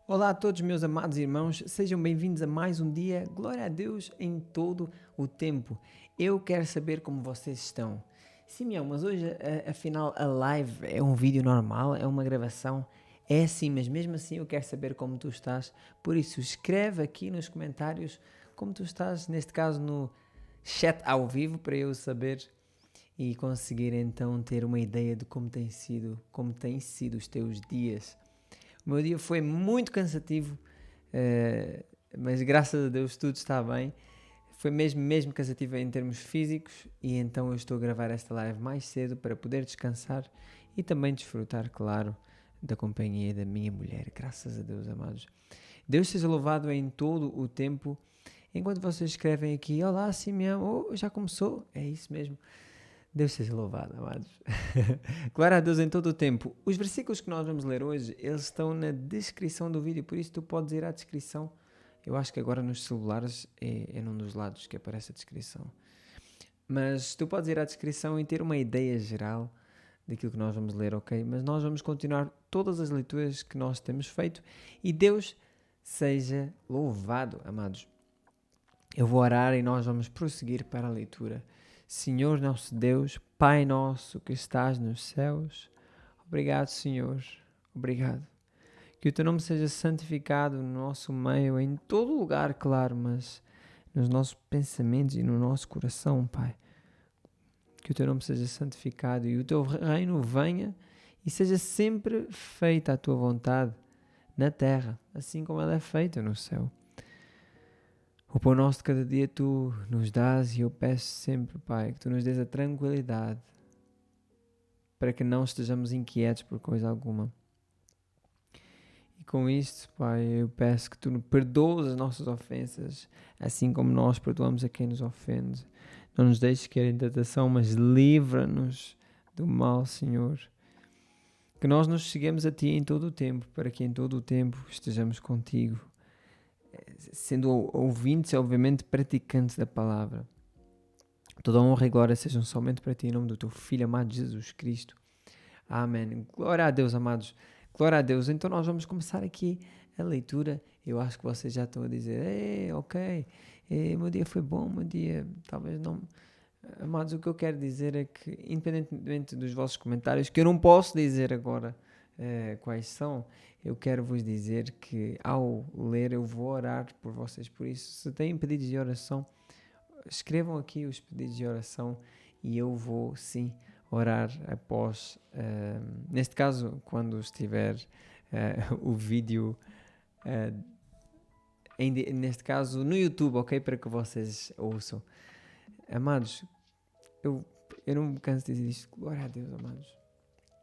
Olá a todos, meus amados irmãos, sejam bem-vindos a mais um dia. Glória a Deus em todo o tempo. Eu quero saber como vocês estão. Simeão, mas hoje, afinal, a live é um vídeo normal, é uma gravação. É assim, mas mesmo assim eu quero saber como tu estás. Por isso, escreve aqui nos comentários como tu estás, neste caso no chat ao vivo, para eu saber e conseguir então ter uma ideia de como têm sido os teus dias. O meu dia foi muito cansativo, eh, mas graças a Deus tudo está bem. Foi mesmo cansativo em termos físicos e então eu estou a gravar esta live mais cedo para poder descansar e também desfrutar, claro, da companhia da minha mulher. Graças a Deus, amados. Deus seja louvado em todo o tempo. Enquanto vocês escrevem aqui, olá Simeão, já começou? É isso mesmo. Deus seja louvado, amados. Glória a Deus em todo o tempo. Os versículos que nós vamos ler hoje, eles estão na descrição do vídeo, por isso tu podes ir à descrição. Eu acho que agora nos celulares é num dos lados que aparece a descrição. Mas tu podes ir à descrição e ter uma ideia geral daquilo que nós vamos ler, ok? Mas nós vamos continuar todas as leituras que nós temos feito e Deus seja louvado, amados. Eu vou orar e nós vamos prosseguir para a leitura. Senhor nosso Deus, Pai nosso que estás nos céus, obrigado, Senhor, obrigado. Que o teu nome seja santificado no nosso meio, em todo lugar, claro, mas nos nossos pensamentos e no nosso coração, Pai. Que o teu nome seja santificado e o teu reino venha e seja sempre feita a tua vontade na terra, assim como ela é feita no céu. O pão nosso de cada dia tu nos dás e eu peço sempre, Pai, que tu nos dês a tranquilidade para que não estejamos inquietos por coisa alguma. E com isto, Pai, eu peço que tu nos perdoes as nossas ofensas, assim como nós perdoamos a quem nos ofende. Não nos deixes cair em tentação, mas livra-nos do mal, Senhor. Que nós nos cheguemos a Ti em todo o tempo, para que em todo o tempo estejamos contigo, sendo ouvintes e obviamente praticantes da palavra. Toda honra e glória sejam somente para Ti, em nome do Teu Filho amado Jesus Cristo. Amém. Glória a Deus, amados. Glória a Deus. Então nós vamos começar aqui a leitura. Eu acho que vocês já estão a dizer, ok, meu dia foi bom, meu dia talvez não... Amados, o que eu quero dizer é que, independentemente dos vossos comentários, que eu não posso dizer agora quais são, eu quero vos dizer que ao ler eu vou orar por vocês. Por isso, se têm pedidos de oração, escrevam aqui os pedidos de oração e eu vou sim orar após, neste caso, quando estiver o vídeo, neste caso no YouTube, ok? Para que vocês ouçam. Amados, eu não me canso de dizer isto. Glória a Deus, amados.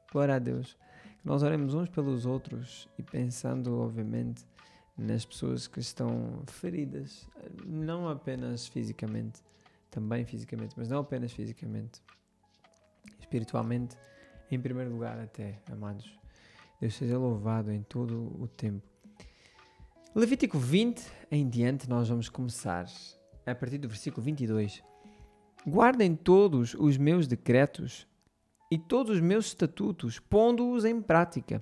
Glória a Deus. Que nós oremos uns pelos outros e pensando, obviamente, nas pessoas que estão feridas, não apenas fisicamente, também fisicamente, mas não apenas fisicamente, espiritualmente, em primeiro lugar até, amados. Deus seja louvado em todo o tempo. Levítico 20 em diante, nós vamos começar a partir do versículo 22. Guardem todos os meus decretos e todos os meus estatutos, pondo-os em prática.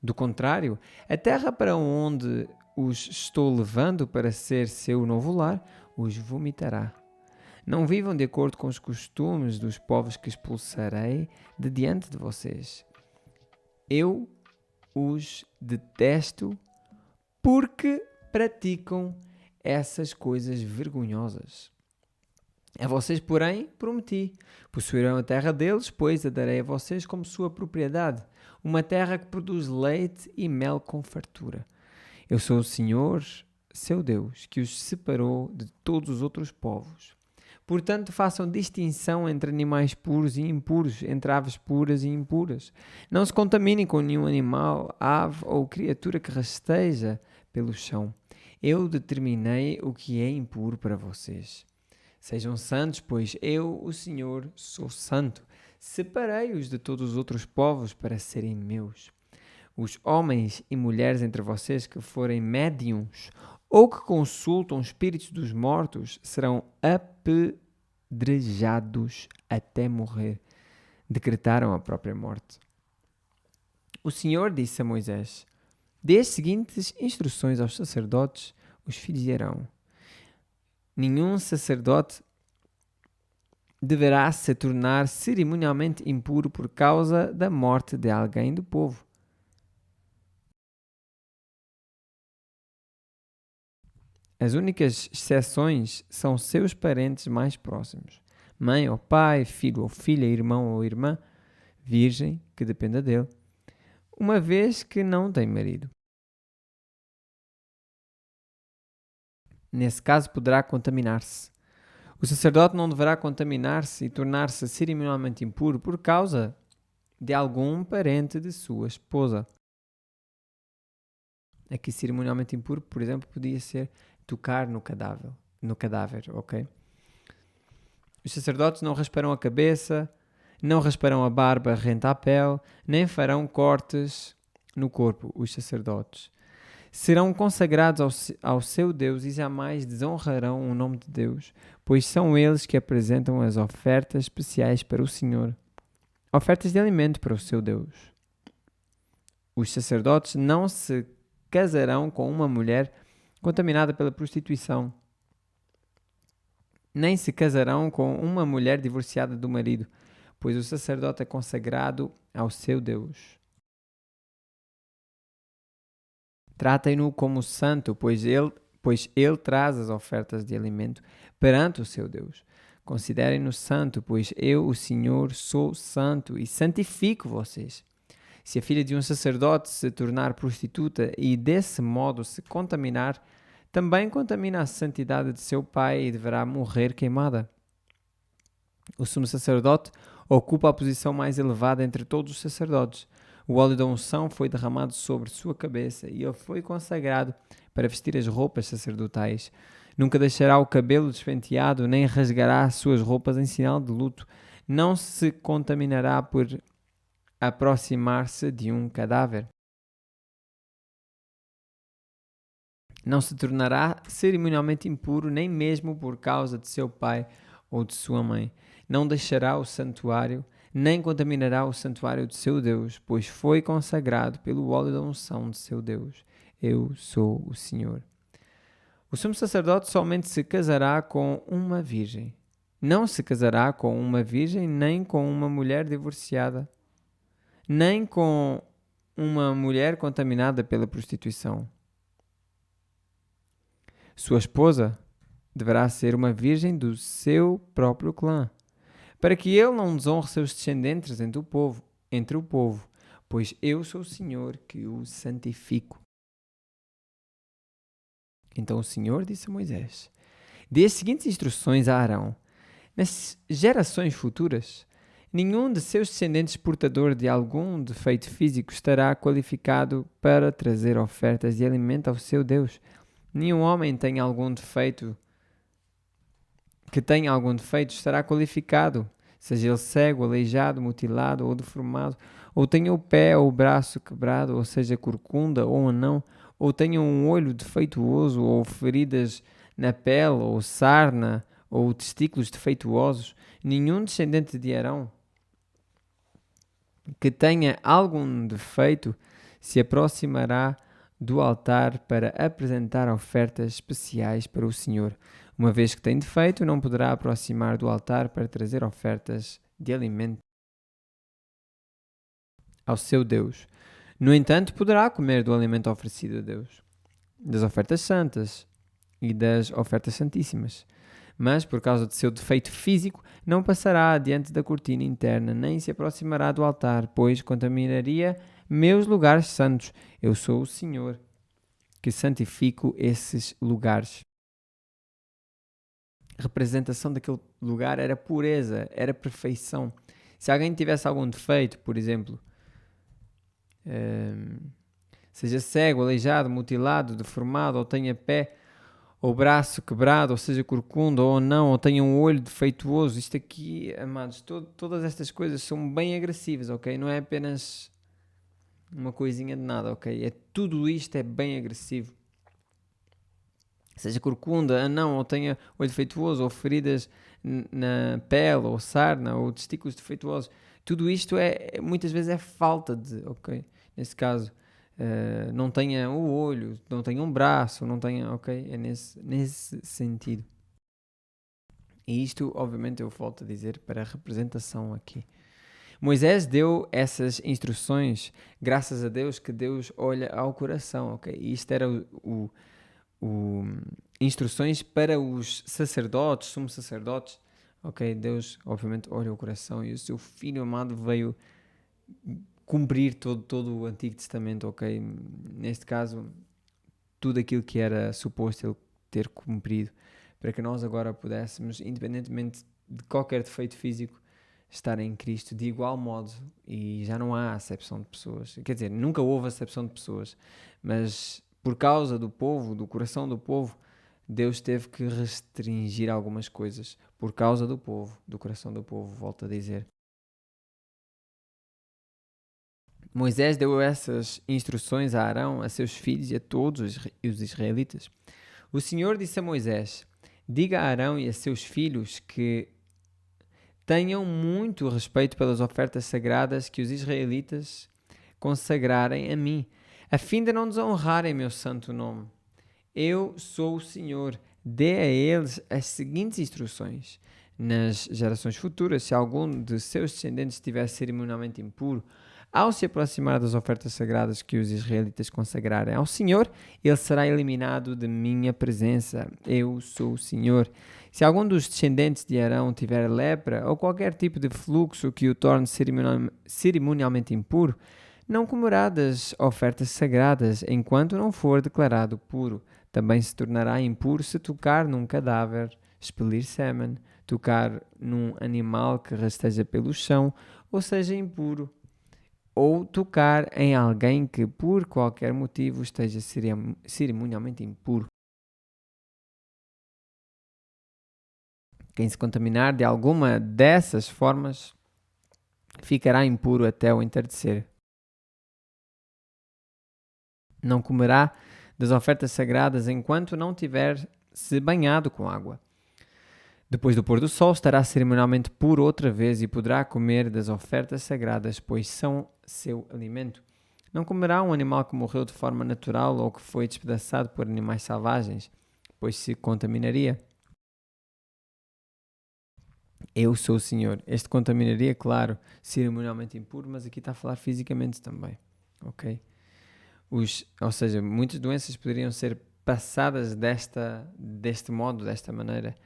Do contrário, a terra para onde os estou levando para ser seu novo lar, os vomitará. Não vivam de acordo com os costumes dos povos que expulsarei de diante de vocês. Eu os detesto porque praticam essas coisas vergonhosas. A vocês, porém, prometi: possuirão a terra deles, pois a darei a vocês como sua propriedade, uma terra que produz leite e mel com fartura. Eu sou o Senhor, seu Deus, que os separou de todos os outros povos. Portanto, façam distinção entre animais puros e impuros, entre aves puras e impuras. Não se contaminem com nenhum animal, ave ou criatura que rasteja pelo chão. Eu determinei o que é impuro para vocês. Sejam santos, pois eu, o Senhor, sou santo. Separei-os de todos os outros povos para serem meus. Os homens e mulheres entre vocês que forem médiums ou que consultam espíritos dos mortos serão apedrejados até morrer. Decretaram a própria morte. O Senhor disse a Moisés: Dê as seguintes instruções aos sacerdotes, os filhos de Arão. Nenhum sacerdote deverá se tornar cerimonialmente impuro por causa da morte de alguém do povo. As únicas exceções são seus parentes mais próximos, mãe ou pai, filho ou filha, irmão ou irmã, virgem, que dependa dele, uma vez que não tem marido. Nesse caso, poderá contaminar-se. O sacerdote não deverá contaminar-se e tornar-se cerimonialmente impuro por causa de algum parente de sua esposa. Aqui, cerimonialmente impuro, por exemplo, podia ser tocar no cadáver, ok? Os sacerdotes não rasparão a cabeça, não rasparão a barba rente à pele, nem farão cortes no corpo, os sacerdotes. Serão consagrados ao seu Deus e jamais desonrarão o nome de Deus, pois são eles que apresentam as ofertas especiais para o Senhor, ofertas de alimento para o seu Deus. Os sacerdotes não se casarão com uma mulher contaminada pela prostituição, nem se casarão com uma mulher divorciada do marido, pois o sacerdote é consagrado ao seu Deus. Tratem-no como santo, pois ele traz as ofertas de alimento perante o seu Deus. Considerem-no santo, pois eu, o Senhor, sou santo e santifico vocês. Se a filha de um sacerdote se tornar prostituta e desse modo se contaminar, também contamina a santidade de seu pai e deverá morrer queimada. O sumo sacerdote ocupa a posição mais elevada entre todos os sacerdotes. O óleo da unção foi derramado sobre sua cabeça e ele foi consagrado para vestir as roupas sacerdotais. Nunca deixará o cabelo despenteado, nem rasgará suas roupas em sinal de luto. Não se contaminará por aproximar-se de um cadáver. Não se tornará cerimonialmente impuro, nem mesmo por causa de seu pai ou de sua mãe. Não deixará o santuário, nem contaminará o santuário de seu Deus, pois foi consagrado pelo óleo da unção de seu Deus. Eu sou o Senhor. O sumo sacerdote somente se casará com uma virgem. Não se casará com uma virgem, nem com uma mulher divorciada, nem com uma mulher contaminada pela prostituição. Sua esposa deverá ser uma virgem do seu próprio clã, para que ele não desonre seus descendentes entre o povo, pois eu sou o Senhor que o santifico. Então o Senhor disse a Moisés: dê as seguintes instruções a Arão. Nas gerações futuras, nenhum de seus descendentes portador de algum defeito físico estará qualificado para trazer ofertas de alimento ao seu Deus. Nenhum homem que tenha algum defeito estará qualificado, seja ele cego, aleijado, mutilado ou deformado, ou tenha o pé ou o braço quebrado, ou seja corcunda ou anão, ou tenha um olho defeituoso, ou feridas na pele, ou sarna, ou testículos defeituosos. Nenhum descendente de Arão que tenha algum defeito se aproximará do altar para apresentar ofertas especiais para o Senhor. Uma vez que tem defeito, não poderá aproximar do altar para trazer ofertas de alimento ao seu Deus. No entanto, poderá comer do alimento oferecido a Deus, das ofertas santas e das ofertas santíssimas. Mas, por causa de seu defeito físico, não passará adiante da cortina interna, nem se aproximará do altar, pois contaminaria meus lugares santos. Eu sou o Senhor, que santifico esses lugares. A representação daquele lugar era pureza, era perfeição. Se alguém tivesse algum defeito, por exemplo, seja cego, aleijado, mutilado, deformado, ou tenha pé ou braço quebrado, ou seja corcunda ou não, ou tenha um olho defeituoso, isto aqui, amados, todas estas coisas são bem agressivas, ok? Não é apenas uma coisinha de nada, ok? Tudo isto é bem agressivo. Seja corcunda, anão, ou tenha olho defeituoso, ou feridas na pele, ou sarna, ou testículos defeituosos. Tudo isto muitas vezes é falta de, ok? Nesse caso, não tenha o olho, não tenha um braço, não tenha, ok? É nesse sentido. E isto, obviamente, eu volto a dizer para a representação aqui. Moisés deu essas instruções, graças a Deus, que Deus olha ao coração, ok? E isto era o instruções para os sacerdotes, sumos sacerdotes, ok? Deus, obviamente, olha o coração e o seu Filho amado veio cumprir todo o Antigo Testamento, ok? Neste caso, tudo aquilo que era suposto ele ter cumprido, para que nós agora pudéssemos, independentemente de qualquer defeito físico, estar em Cristo de igual modo. E já não há acepção de pessoas. Quer dizer, nunca houve acepção de pessoas, mas por causa do povo, do coração do povo, Deus teve que restringir algumas coisas por causa do povo, do coração do povo, volto a dizer. Moisés deu essas instruções a Arão, a seus filhos e a todos os israelitas. O Senhor disse a Moisés: diga a Arão e a seus filhos que tenham muito respeito pelas ofertas sagradas que os israelitas consagrarem a mim, a fim de não desonrarem meu santo nome. Eu sou o Senhor. Dê a eles as seguintes instruções. Nas gerações futuras, se algum de seus descendentes estiver cerimonialmente impuro, ao se aproximar das ofertas sagradas que os israelitas consagrarem ao Senhor, ele será eliminado de minha presença. Eu sou o Senhor. Se algum dos descendentes de Arão tiver lepra ou qualquer tipo de fluxo que o torne cerimonialmente impuro, não comerá das ofertas sagradas enquanto não for declarado puro. Também se tornará impuro se tocar num cadáver, expelir sêmen, tocar num animal que rasteja pelo chão, ou seja impuro, ou tocar em alguém que por qualquer motivo esteja cerimonialmente impuro. Quem se contaminar de alguma dessas formas ficará impuro até o entardecer. Não comerá das ofertas sagradas enquanto não tiver se banhado com água. Depois do pôr do sol estará cerimonialmente puro outra vez e poderá comer das ofertas sagradas, pois são seu alimento. Não comerá um animal que morreu de forma natural ou que foi despedaçado por animais selvagens, pois se contaminaria. Eu sou o Senhor. Este contaminaria, claro, cerimonialmente impuro, mas aqui está a falar fisicamente também, ok? Ou seja, muitas doenças poderiam ser passadas deste modo, desta maneira.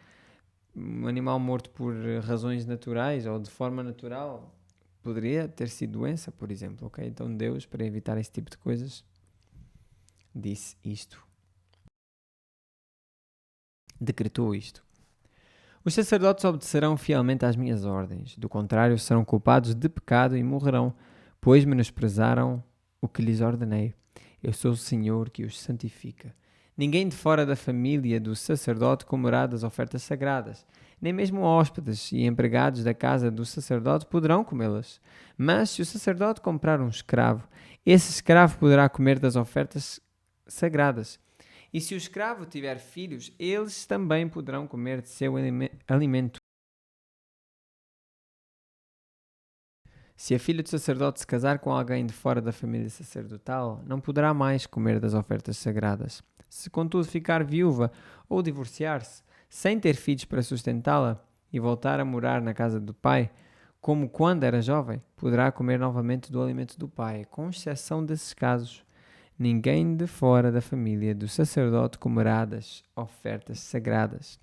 Um animal morto por razões naturais ou de forma natural poderia ter sido doença, por exemplo, ok? Então Deus, para evitar esse tipo de coisas, disse isto. Decretou isto. Os sacerdotes obedecerão fielmente às minhas ordens, do contrário serão culpados de pecado e morrerão, pois menosprezaram o que lhes ordenei. Eu sou o Senhor que os santifica. Ninguém de fora da família do sacerdote comerá das ofertas sagradas, nem mesmo hóspedes e empregados da casa do sacerdote poderão comê-las. Mas se o sacerdote comprar um escravo, esse escravo poderá comer das ofertas sagradas. E se o escravo tiver filhos, eles também poderão comer de seu alimento. Se a filha do sacerdote se casar com alguém de fora da família sacerdotal, não poderá mais comer das ofertas sagradas. Se, contudo, ficar viúva ou divorciar-se, sem ter filhos para sustentá-la, e voltar a morar na casa do pai, como quando era jovem, poderá comer novamente do alimento do pai, com exceção desses casos. Ninguém de fora da família do sacerdote comerá das ofertas sagradas.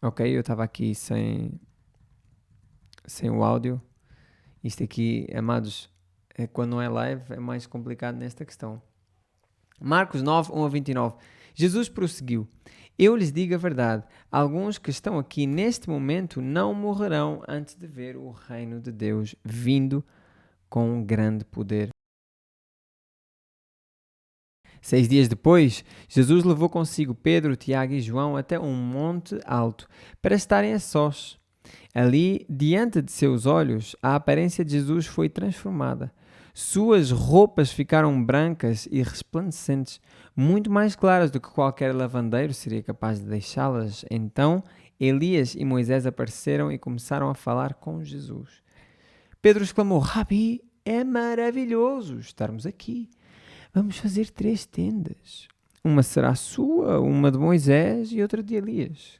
Ok, eu estava aqui sem o áudio. Isto aqui, amados, quando não é live, é mais complicado nesta questão. Marcos 9, 1 a 29. Jesus prosseguiu: Eu lhes digo a verdade, alguns que estão aqui neste momento não morrerão antes de ver o reino de Deus vindo com um grande poder. 6 dias depois, Jesus levou consigo Pedro, Tiago e João até um monte alto para estarem a sós. Ali, diante de seus olhos, a aparência de Jesus foi transformada. Suas roupas ficaram brancas e resplandecentes, muito mais claras do que qualquer lavandeiro seria capaz de deixá-las. Então, Elias e Moisés apareceram e começaram a falar com Jesus. Pedro exclamou: Rabi, é maravilhoso estarmos aqui. Vamos fazer 3 tendas. Uma será sua, uma de Moisés e outra de Elias.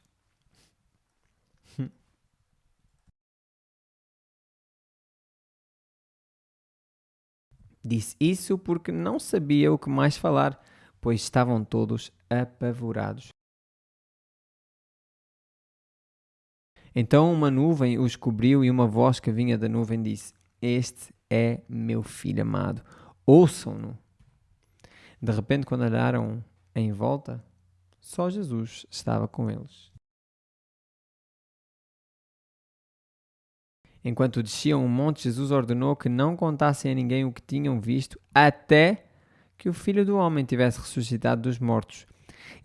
Disse isso porque não sabia o que mais falar, pois estavam todos apavorados. Então uma nuvem os cobriu e uma voz que vinha da nuvem disse: Este é meu filho amado, ouçam-no. De repente, quando olharam em volta, só Jesus estava com eles. Enquanto desciam o monte, Jesus ordenou que não contassem a ninguém o que tinham visto, até que o Filho do Homem tivesse ressuscitado dos mortos.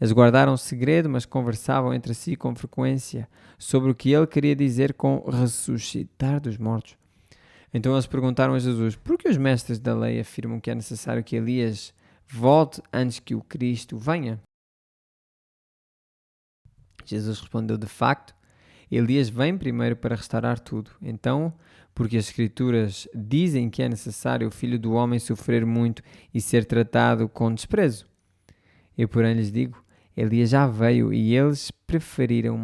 Eles guardaram o segredo, mas conversavam entre si com frequência sobre o que ele queria dizer com ressuscitar dos mortos. Então eles perguntaram a Jesus: por que os mestres da lei afirmam que é necessário que Elias volte antes que o Cristo venha? Jesus respondeu: de facto, Elias vem primeiro para restaurar tudo. Então, porque as Escrituras dizem que é necessário o Filho do Homem sofrer muito e ser tratado com desprezo. Eu, porém, lhes digo: Elias já veio e eles preferiram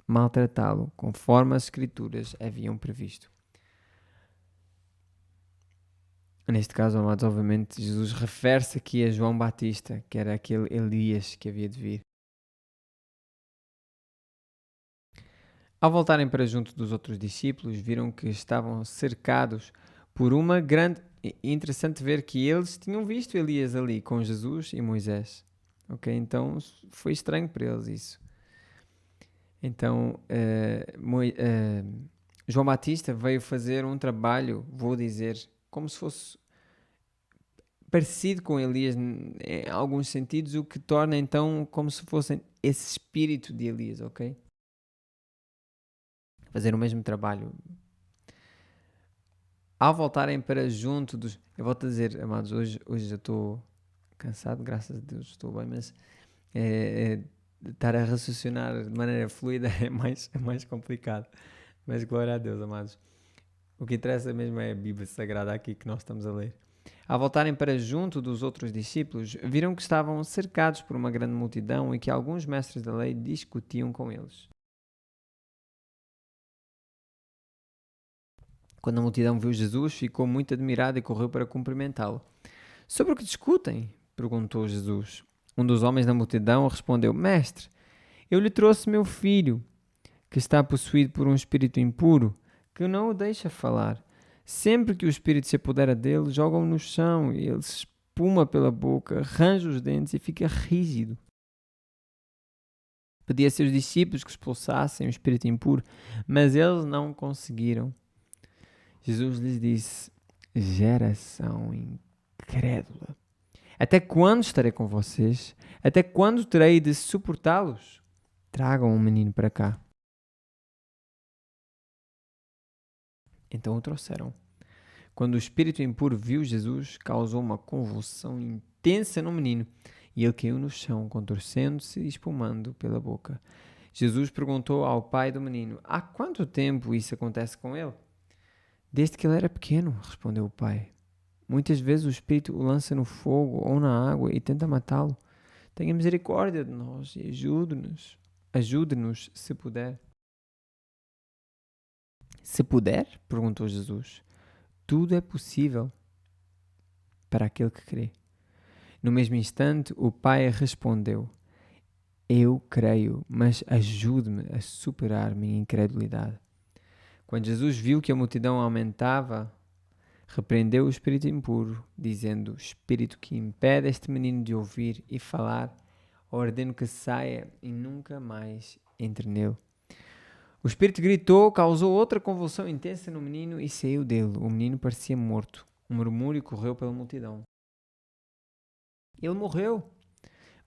maltratá-lo, conforme as Escrituras haviam previsto. Neste caso, amados, obviamente, Jesus refere-se aqui a João Batista, que era aquele Elias que havia de vir. Ao voltarem para junto dos outros discípulos, viram que estavam cercados por uma grande... Interessante ver que eles tinham visto Elias ali com Jesus e Moisés. Ok, então foi estranho para eles isso. Então, João Batista veio fazer um trabalho, vou dizer, como se fosse parecido com Elias em alguns sentidos, o que torna então como se fosse esse espírito de Elias, ok? Fazer o mesmo trabalho. Ao voltarem para junto dos... Eu volto a dizer, amados, hoje eu estou cansado, graças a Deus estou bem, mas estar a raciocinar de maneira fluida é mais complicado. Mas glória a Deus, amados. O que interessa mesmo é a Bíblia Sagrada aqui que nós estamos a ler. Ao voltarem para junto dos outros discípulos, viram que estavam cercados por uma grande multidão e que alguns mestres da lei discutiam com eles. Quando a multidão viu Jesus, ficou muito admirada e correu para cumprimentá-lo. Sobre o que discutem? Perguntou Jesus. Um dos homens da multidão respondeu: Mestre, eu lhe trouxe meu filho, que está possuído por um espírito impuro, que não o deixa falar. Sempre que o espírito se apodera dele, joga-o no chão e ele espuma pela boca, arranja os dentes e fica rígido. Pedia a seus discípulos que expulsassem o espírito impuro, mas eles não conseguiram. Jesus lhes disse: Geração incrédula. Até quando estarei com vocês? Até quando terei de suportá-los? Tragam um menino para cá. Então o trouxeram. Quando o espírito impuro viu Jesus, causou uma convulsão intensa no menino e ele caiu no chão, contorcendo-se e espumando pela boca. Jesus perguntou ao pai do menino: há quanto tempo isso acontece com ele? Desde que ele era pequeno, respondeu o pai. Muitas vezes o espírito o lança no fogo ou na água e tenta matá-lo. Tenha misericórdia de nós e ajude-nos. Ajude-nos se puder. Se puder? Perguntou Jesus. Tudo é possível para aquele que crê. No mesmo instante, o pai respondeu: eu creio, mas ajude-me a superar minha incredulidade. Quando Jesus viu que a multidão aumentava, repreendeu o espírito impuro, dizendo: Espírito que impede este menino de ouvir e falar, ordeno que saia e nunca mais entre nele. O espírito gritou, causou outra convulsão intensa no menino e saiu dele. O menino parecia morto. Um murmúrio correu pela multidão. Ele morreu.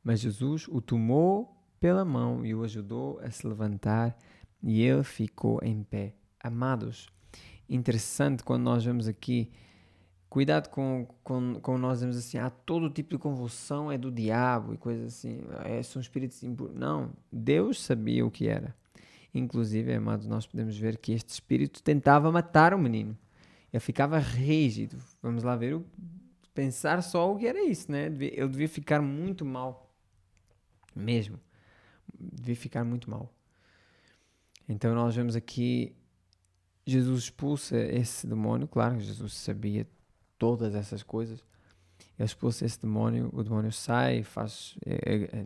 Mas Jesus o tomou pela mão e o ajudou a se levantar e ele ficou em pé. Amados, interessante quando nós vemos aqui, cuidado com nós vemos assim, todo tipo de convulsão é do diabo e coisas assim, são espíritos impuros. Não, Deus sabia o que era. Inclusive, amados, nós podemos ver que este espírito tentava matar o menino. Ele ficava rígido. Vamos lá ver, pensar só o que era isso, né? Ele devia ficar muito mal. Mesmo. Devia ficar muito mal. Então nós vemos aqui Jesus expulsa esse demónio. Claro, Jesus sabia todas essas coisas. Ele expulsa esse demónio, o demónio sai, faz,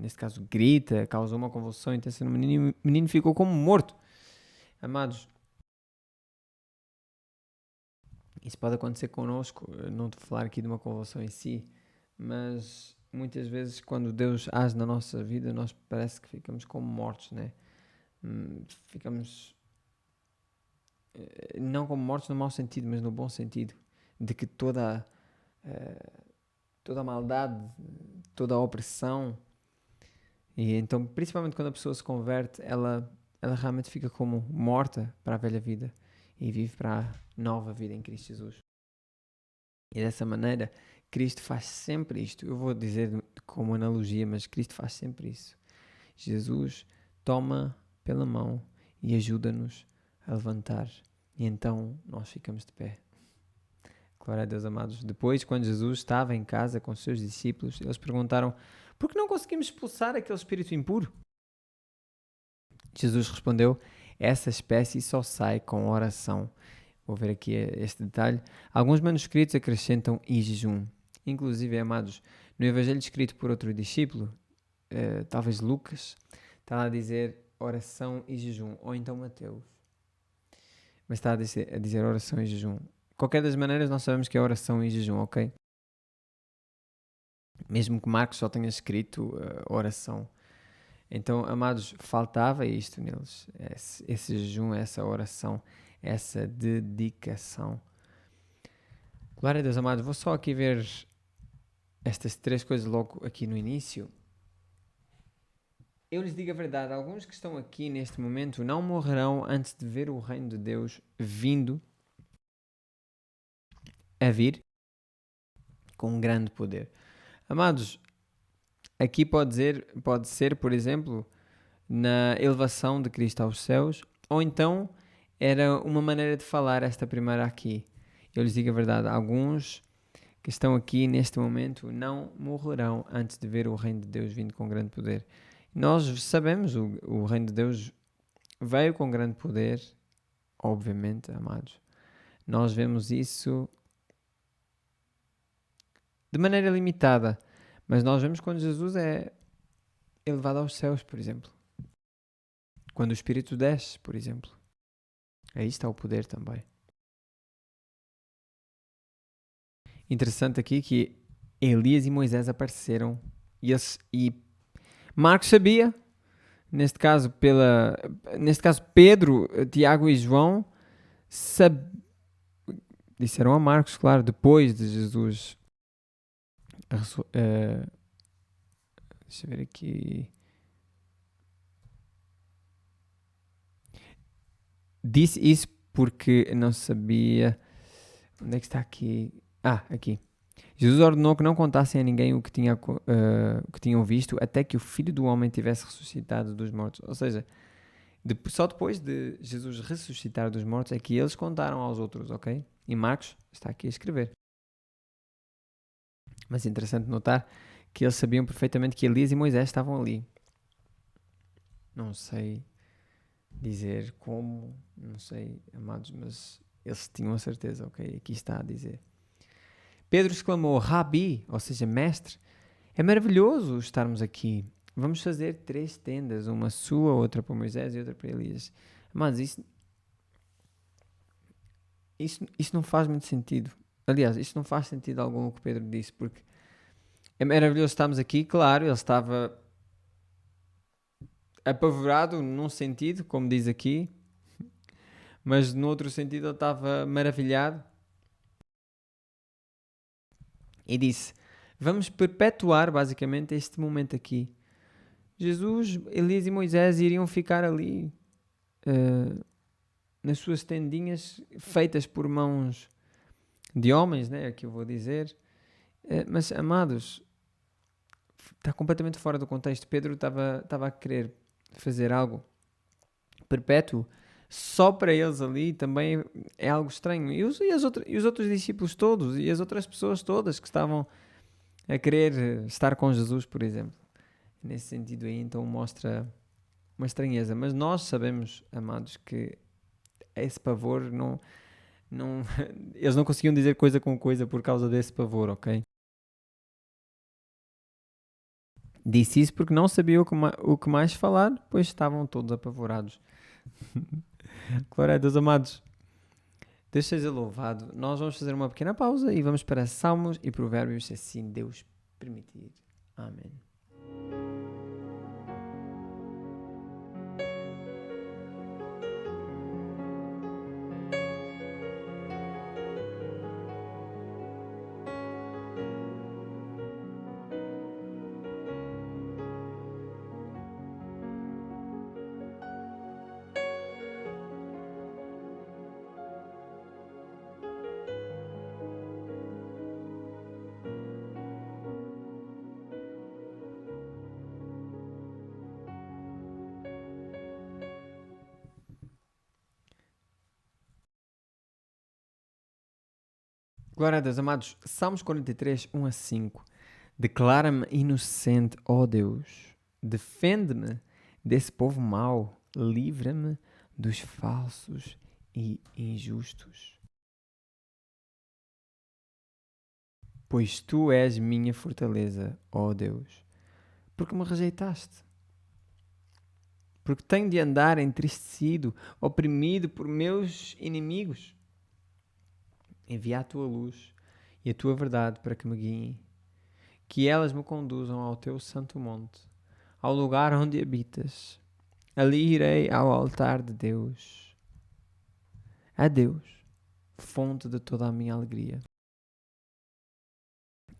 neste caso grita, causa uma convulsão intensa no menino e o menino ficou como morto. Amados, isso pode acontecer connosco. Eu não estou a falar aqui de uma convulsão em si, mas muitas vezes quando Deus age na nossa vida, nós parece que ficamos como mortos, né? Ficamos não como mortos no mau sentido, mas no bom sentido, de que toda a maldade, toda a opressão, e então principalmente quando a pessoa se converte, ela realmente fica como morta para a velha vida e vive para a nova vida em Cristo Jesus. E dessa maneira, Cristo faz sempre isto. Eu vou dizer como analogia, mas Cristo faz sempre isso. Jesus toma pela mão e ajuda-nos a levantar. E então nós ficamos de pé. Glória a Deus, amados. Depois, quando Jesus estava em casa com os seus discípulos, eles perguntaram: por que não conseguimos expulsar aquele espírito impuro? Jesus respondeu: essa espécie só sai com oração. Vou ver aqui este detalhe. Alguns manuscritos acrescentam e jejum. Inclusive, amados, no Evangelho escrito por outro discípulo, talvez Lucas, está a dizer oração e jejum, ou então Mateus. Mas está a dizer oração e jejum. Qualquer das maneiras, nós sabemos que é oração e jejum, ok? Mesmo que Marcos só tenha escrito oração. Então, amados, faltava isto neles. Esse jejum, essa oração, essa dedicação. Glória a Deus, amados. Vou só aqui ver estas três coisas logo aqui no início. Eu lhes digo a verdade, alguns que estão aqui neste momento não morrerão antes de ver o reino de Deus vindo a vir com grande poder. Amados, aqui pode ser, por exemplo, na elevação de Cristo aos céus, ou então era uma maneira de falar esta primeira aqui. Eu lhes digo a verdade, alguns que estão aqui neste momento não morrerão antes de ver o reino de Deus vindo com grande poder. Nós sabemos, o reino de Deus veio com grande poder, obviamente, amados. Nós vemos isso de maneira limitada, mas nós vemos quando Jesus é elevado aos céus, por exemplo. Quando o Espírito desce, por exemplo. Aí está o poder também. Interessante aqui que Elias e Moisés apareceram e Marcos sabia, neste caso Pedro, Tiago e João disseram a Marcos, claro, depois de Jesus deixa eu ver aqui. Disse isso porque não sabia. Onde é que está aqui? Aqui. Jesus ordenou que não contassem a ninguém o que tinham visto até que o Filho do Homem tivesse ressuscitado dos mortos. Ou seja, só depois de Jesus ressuscitar dos mortos é que eles contaram aos outros, ok? E Marcos está aqui a escrever. Mas é interessante notar que eles sabiam perfeitamente que Elias e Moisés estavam ali. Não sei dizer como, não sei, amados, mas eles tinham a certeza, ok? Aqui está a dizer. Pedro exclamou: Rabi, ou seja, mestre, é maravilhoso estarmos aqui. vamos fazer 3 tendas, uma sua, outra para Moisés e outra para Elias. Amados, isso não faz muito sentido. Aliás, isso não faz sentido algum o que Pedro disse, porque é maravilhoso estarmos aqui, claro, ele estava apavorado num sentido, como diz aqui, mas no outro sentido ele estava maravilhado e disse: vamos perpetuar basicamente este momento aqui. Jesus, Elias e Moisés iriam ficar ali nas suas tendinhas feitas por mãos de homens, né? É o que eu vou dizer. Mas, amados, está completamente fora do contexto. Pedro estava a querer fazer algo perpétuo só para eles ali também é algo estranho. E os outros discípulos todos e as outras pessoas todas que estavam a querer estar com Jesus, por exemplo. Nesse sentido aí, então mostra uma estranheza. Mas nós sabemos, amados, que esse pavor não eles não conseguiam dizer coisa com coisa por causa desse pavor, ok? Disse isso porque não sabia o que mais falar, pois estavam todos apavorados. Glória a Deus, amados. Deus seja louvado. Nós vamos fazer uma pequena pausa e vamos para Salmos e Provérbios, se assim Deus permitir. Amém. Glória a Deus, amados. Salmos 43, 1 a 5. Declara-me inocente, ó Deus. Defende-me desse povo mau. Livra-me dos falsos e injustos. Pois tu és minha fortaleza, ó Deus. Porque me rejeitaste. Porque tenho de andar entristecido, oprimido por meus inimigos. Envia a tua luz e a tua verdade para que me guiem. Que elas me conduzam ao teu santo monte, ao lugar onde habitas. Ali irei ao altar de Deus. A Deus, fonte de toda a minha alegria.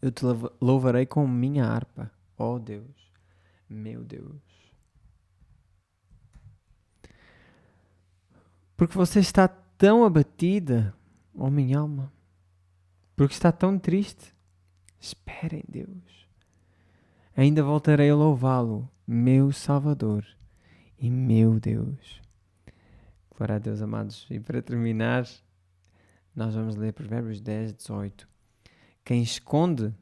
Eu te louvarei com minha harpa, ó Deus, meu Deus. Porque você está tão abatida, ó minha alma. Porque está tão triste. Espera em Deus. Ainda voltarei a louvá-lo, meu Salvador e meu Deus. Glória a Deus, amados. E para terminar, nós vamos ler Provérbios 10, 18. Quem esconde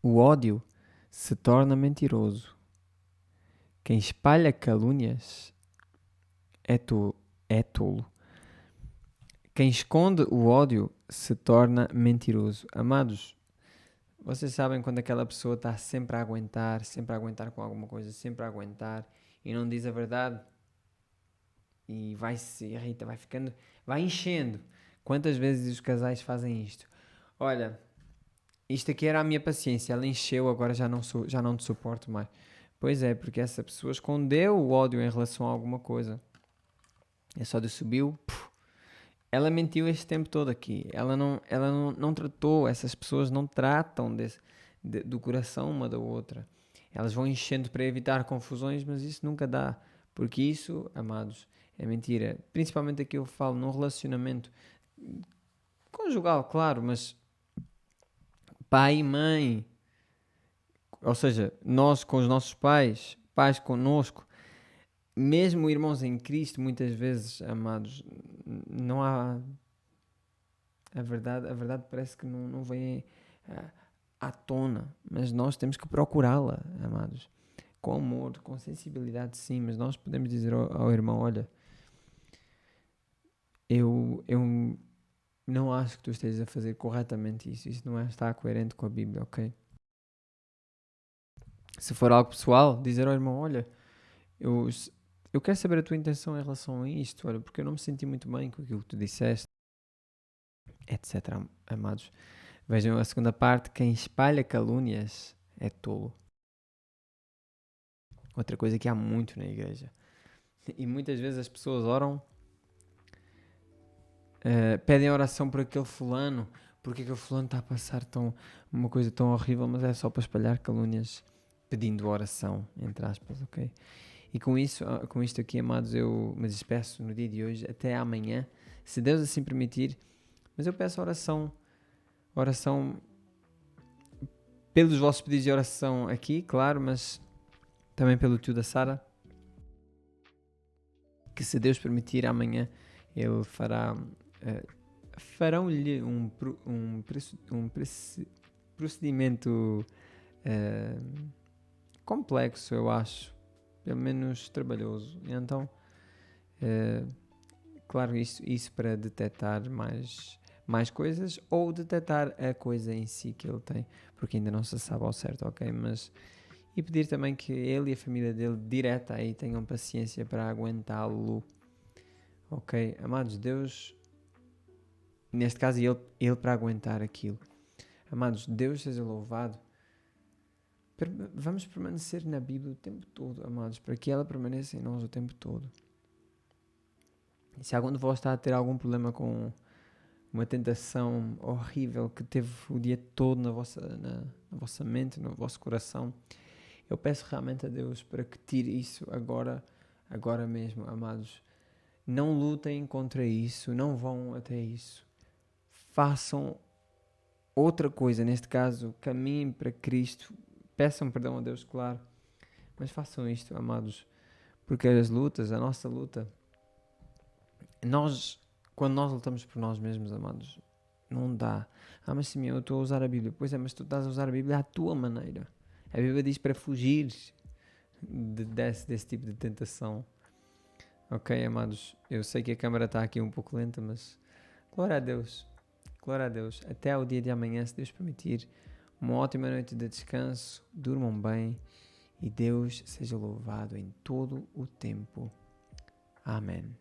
o ódio se torna mentiroso. Quem espalha calúnias é tolo. Quem esconde o ódio se torna mentiroso. Amados, vocês sabem quando aquela pessoa está sempre a aguentar com alguma coisa, sempre a aguentar e não diz a verdade e vai se irrita, vai ficando, vai enchendo. Quantas vezes os casais fazem isto? Olha, isto aqui era a minha paciência, ela encheu, agora já não te suporto mais. Pois é, porque essa pessoa escondeu o ódio em relação a alguma coisa. É só de subiu. Ela mentiu este tempo todo aqui. Ela não tratou, essas pessoas não tratam do coração uma da outra. Elas vão enchendo para evitar confusões, mas isso nunca dá. Porque isso, amados, é mentira. Principalmente aqui eu falo num relacionamento conjugal, claro, mas pai e mãe, ou seja, nós com os nossos pais, pais connosco, mesmo irmãos em Cristo, muitas vezes, amados, não há. A verdade parece que não vem à tona, mas nós temos que procurá-la, amados. Com amor, com sensibilidade, sim, mas nós podemos dizer ao irmão: olha, eu não acho que tu estejas a fazer corretamente isso não está coerente com a Bíblia, ok? Se for algo pessoal, dizer ao irmão, olha, eu, eu quero saber a tua intenção em relação a isto, olha, porque eu não me senti muito bem com aquilo que tu disseste, etc. Amados, vejam a segunda parte, quem espalha calúnias é tolo. Outra coisa que há muito na igreja. E muitas vezes as pessoas oram, pedem oração por aquele fulano, porque aquele fulano está a passar uma coisa tão horrível, mas é só para espalhar calúnias, pedindo oração, entre aspas, ok? E com isto aqui, amados, eu me despeço no dia de hoje, até amanhã, se Deus assim permitir, mas eu peço oração pelos vossos pedidos de oração aqui, claro, mas também pelo tio da Sara, que se Deus permitir amanhã ele farão-lhe um procedimento complexo, eu acho, pelo menos trabalhoso. E então, claro, isso para detectar mais coisas ou detectar a coisa em si que ele tem, porque ainda não se sabe ao certo, ok? Mas e pedir também que ele e a família dele direta aí tenham paciência para aguentá-lo. Ok, amados, Deus, neste caso ele para aguentar aquilo. Amados, Deus seja louvado. Vamos permanecer na Bíblia o tempo todo, amados, para que ela permaneça em nós o tempo todo. E se algum de vós está a ter algum problema com uma tentação horrível que teve o dia todo na vossa mente, no vosso coração, eu peço realmente a Deus para que tire isso agora mesmo, amados. Não lutem contra isso, não vão até isso. Façam outra coisa, neste caso, caminhem para Cristo. Peçam perdão a Deus, claro. Mas façam isto, amados. Porque as lutas, a nossa luta, quando nós lutamos por nós mesmos, amados, não dá. Mas sim, eu estou a usar a Bíblia. Pois é, mas tu estás a usar a Bíblia à tua maneira. A Bíblia diz para fugir desse tipo de tentação. Ok, amados, eu sei que a câmera está aqui um pouco lenta, mas glória a Deus, glória a Deus. Até ao dia de amanhã, se Deus permitir, uma ótima noite de descanso, durmam bem e Deus seja louvado em todo o tempo. Amém.